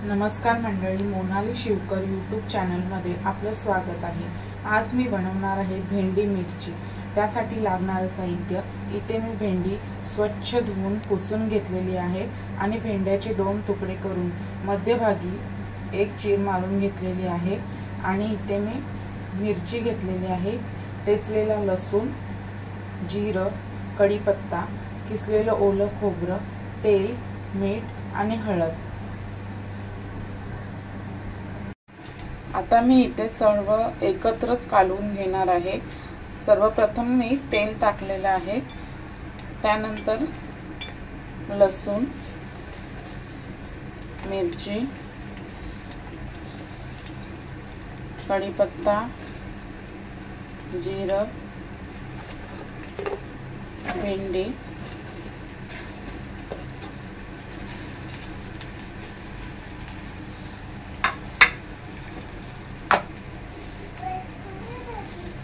नमस्कार मंडळी, मोनाली शिवकर यूट्यूब चॅनलमध्ये आपलं स्वागत आहे। आज मी बनवणार आहे भेंडी मिरची। त्यासाठी लागणारे साहित्य, इथे मी भेंडी स्वच्छ धुवून पुसून घेतलेली आहे आणि भेंड्याचे 2 तुकडे करून मध्यभागी एक चीर मारून घेतलेली आहे। आणि इथे मी मिरची घेतलेली आहे, टेचलेला लसूण, जिरं, कढीपत्ता, किसलेलं ओलं खोबरं, तेल, मीठ आणि हळद। आता मी इथे सर्व एकत्रच कालवून घेणार आहे। सर्वप्रथम मी तेल टाकलेलं आहे, त्यानंतर लसूण, मिरची, कढीपत्ता, जिरं, भेंडी,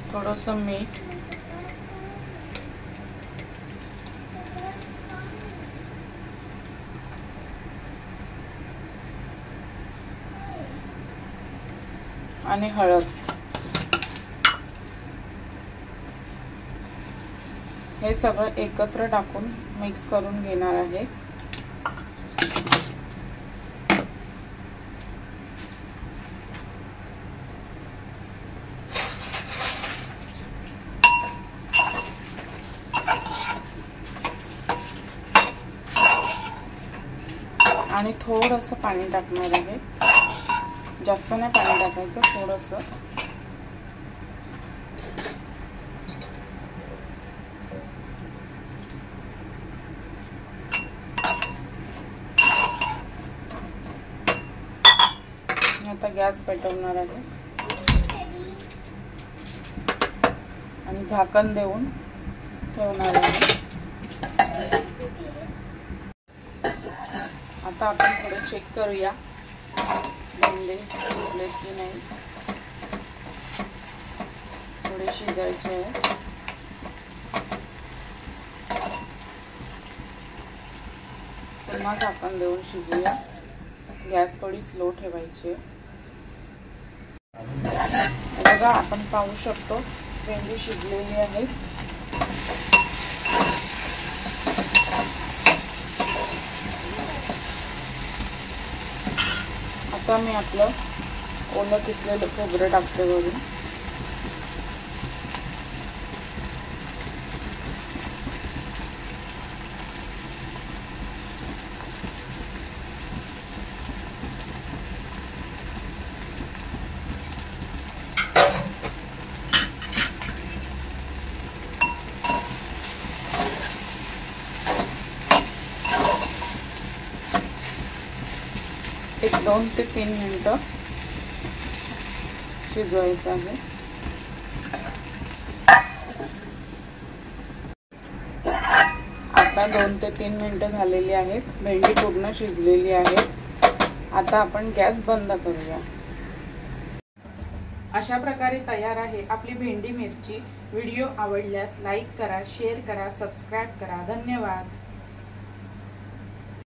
थोडंसं मीठ, आणि हळद। हे सगळं एकत्र टाकून मिक्स करून घेणार आहे। आणि थोडंसं पाणी टाकणार आहे, जास्त नाही पाणी टाकायचं, थोडंसं। आता गॅस पेटवणार आहे आणि झाकण देऊन ठेवणार आहे। आता आपण थोडं चेक करूया भेंडी शिजले की नाही। थोडे शिजायचे आहे। पुन्हा झाकण देऊन शिजूया। गॅस थोडी स्लो ठेवायची आहे। बघा, आपण पाहू शकतो भेंडी शिजलेली आहे। आता मी आपलं ओलं किसलेलं खोबरं टाकते वरून। एक 2 ते 3 मिनिटं शिजवायचं आहे। आता 2 ते 3 मिनिटं झालेली आहेत। भेंडी पूर्ण शिजलेली आहे। आता आपण गॅस बंद करूया। अशा प्रकारे तयार आहे आपली भेंडी मिरची। व्हिडिओ आवडल्यास लाईक करा, शेअर करा, सबस्क्राइब करा। धन्यवाद।